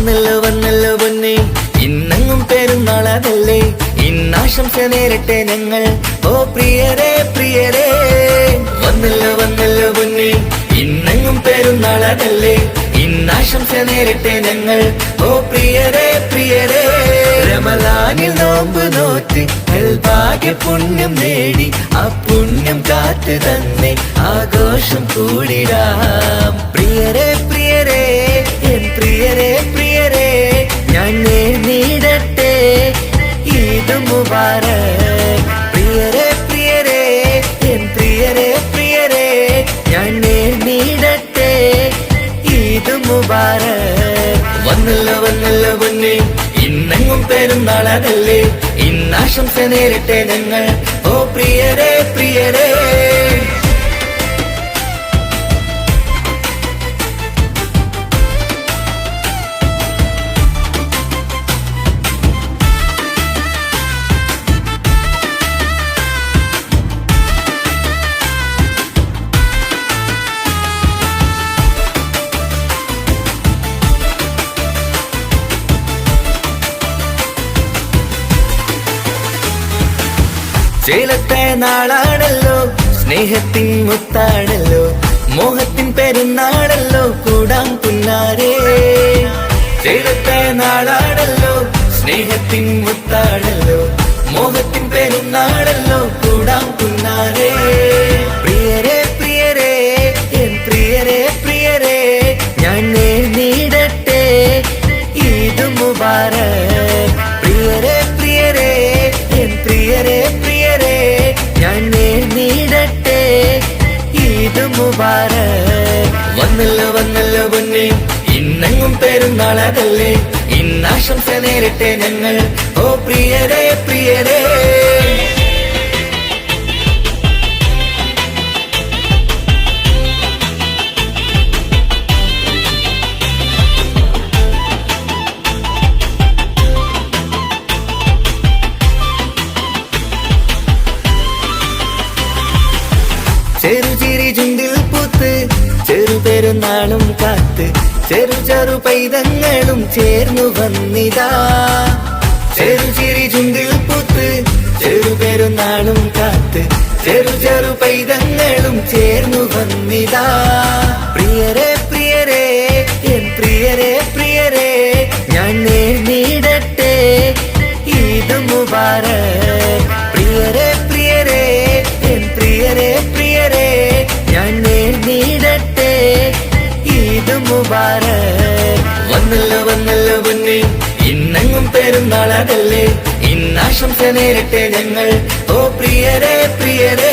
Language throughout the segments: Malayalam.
വന്നല്ലോ വന്നല്ലോ പൊന്നെ, ഇന്നെങ്ങും പെരുന്നാളതല്ലേ, ഇന്നാശംസ നേരട്ടെ ഞങ്ങൾ. ഓ പ്രിയരേ പ്രിയരേ, വന്നല്ലോ വന്നല്ലോ പൊന്നെ, ഇന്നെങ്ങും പെരുന്നാളതല്ലേ, ഇന്നാശംസ നേരട്ടെ ഞങ്ങൾ. ഓ പ്രിയരേ പ്രിയരേ, റമളാനിൽ നോമ്പ് നോറ്റ് ഭാഗ്യ പുണ്യം നേടി, ആ പുണ്യം കാത്തു തന്നെ ആഘോഷം കൂടിടാം. പ്രിയരേ പ്രിയരേ, എൻ പ്രിയരേ പ്രിയരേ, ഞാൻ നേടിടട്ടെ ഈദ് മുബാരക്. പ്രിയരേ പ്രിയരേ, എൻ പ്രിയരേ പ്രിയരേ, ഞാൻ നേടിടട്ടെ ഈദ് മുബാരക്. വന്നല്ലോ വന്നല്ലോ പൊന്നെ, ഇന്നെങ്ങും പെരുന്നാളതല്ലേ, ഇന്നാശംസ നേരട്ടെ ഞങ്ങൾ. ഓ പ്രിയരേ പ്രിയരേ, ചേലത്തെ നാളാണല്ലോ, സ്നേഹത്തിൻ മുത്താണല്ലോ, മോഹത്തിൻ പെരുന്നാളല്ലോ, കൂടാം പുന്നാരേ. ചേലത്തെ നാളാണല്ലോ, സ്നേഹത്തിൻ മുത്താണല്ലോ, മോഹത്തിൻ പെരുന്നാളല്ലോ, കൂടാം പുന്നാരേ. പ്രിയരേ പ്രിയരേ, എൻ പ്രിയരേ പ്രിയരേ, ഞാൻ നേടിടട്ടെ ഈദ് മുബാരക്. പ്രിയരേ പ്രിയരേ, എൻ പ്രിയരേ പ്രിയരേ, ഞാൻ നേടിടട്ടെ ഈദ് മുബാരക്. വന്നല്ലോ വന്നല്ലോ പൊന്നെ, ഇന്നെങ്ങും പെരുന്നാളതല്ലേ, ഇന്നാശംസ നേരട്ടെ ഞങ്ങൾ. ഓ പ്രിയരേ പ്രിയരേ, ചെറുചിരി ചുണ്ടിൽ പൂത്ത് ചെറുപെരുന്നാളും കാത്ത്, ചെറു ചെറു പൈതങ്ങളും ചേർന്നു വന്നിതാ. ചെറുചിരി ചുണ്ടിൽ പൂത്ത് ചെറുപെരുന്നാളും കാത്ത്, ചെറു ചെറു പൈതങ്ങളും ചേർന്നു വന്നിതാ. പ്രിയരേ പ്രിയരേ, എൻ പ്രിയരേ പ്രിയരേ, ഞാൻ നേടിടട്ടെ ഈദ് മുബാരക്. പ്രിയരേ പ്രിയരേ, എൻ പ്രിയരേ പ്രിയരേ, ഞാൻ നേടിടട്ടെ ഈദ് മുബാരക്. വന്നല്ലോ വന്നല്ലോ പൊന്നെ, ഇന്നെങ്ങും പെരുന്നാളതല്ലേ, ഇന്നാശംസ നേരട്ടെ ഞങ്ങൾ. ഓ പ്രിയരേ പ്രിയരേ,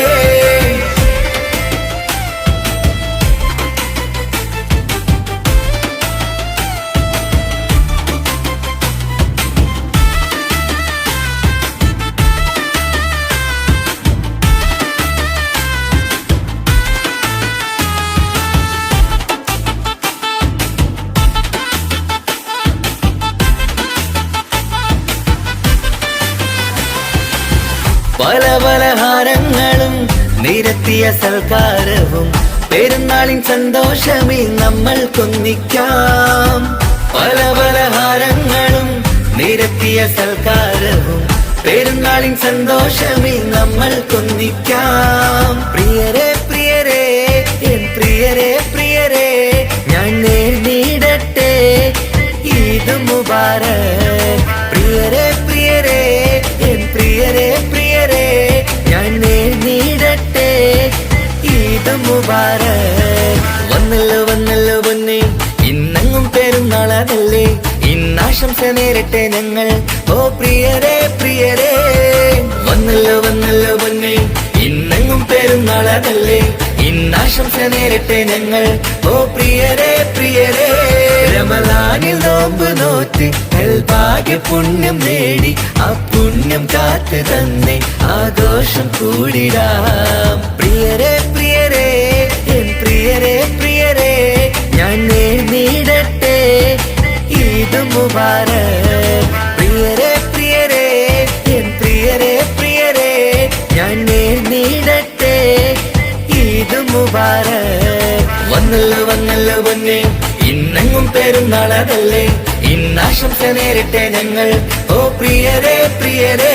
പല പലഹാരങ്ങളും നിരത്തിയ സൽക്കാരവും, പെരുന്നാളിൻ സന്തോഷമിൽ നമ്മൾ കൊന്നിക്കാം. പല പലഹാരങ്ങളും നിരത്തിയ സൽക്കാരവും, പെരുന്നാളിൻ സന്തോഷമിൽ നമ്മൾ കൊന്നിക്കാം. പ്രിയരേ പ്രിയരേ, എൻ പ്രിയരേ പ്രിയരേ, ഞാൻ നേടിടട്ടെ ഈദ് മുബാരക്. പ്രിയരേ പ്രിയരേ, എൻ പ്രിയരേ പ്രിയരേ, ഞാൻ നേടിടട്ടെ ഈദ് മുബാരക്. വന്നല്ലോ വന്നല്ലോ പൊന്നെ, ഇന്നെങ്ങും പെരുന്നാളതല്ലേ, ഇന്നാശംസ നേരട്ടെ ഞങ്ങൾ. ഓ പ്രിയരേ പ്രിയരേ, വന്നല്ലോ വന്നല്ലോ പൊന്നെ, ഇന്നെങ്ങും പെരുന്നാളതല്ലേ, ഇന്നാശംസ നേരട്ടെ ഞങ്ങൾ. ഓ പ്രിയരേ പ്രിയരേ, റമളാനിൽ നോമ്പ് നോറ്റ് ഭാഗ്യ പുണ്യം നേടി, ആ പുണ്യം കാത്തു തന്നെ ആഘോഷം കൂടിടാം. പ്രിയരേ പ്രിയരേ, എൻ പ്രിയരേ പ്രിയരേ, ഞാൻ നേടിടട്ടെ ഈദ് മുബാരക്. പ്രിയരേ പ്രിയരേ, എൻ പ്രിയരേ പ്രിയരേ, ഞാൻ നേടിടട്ടെ ഈദ് മുബാരക്. വന്നല്ലോ വന്നല്ലോ പൊന്നെ, ഇന്നെങ്ങും പെരുന്നാളതല്ലേ, പിറന്നാശംസ നേരട്ടെ ഞങ്ങൾ ഓ പ്രിയരേ പ്രിയരേ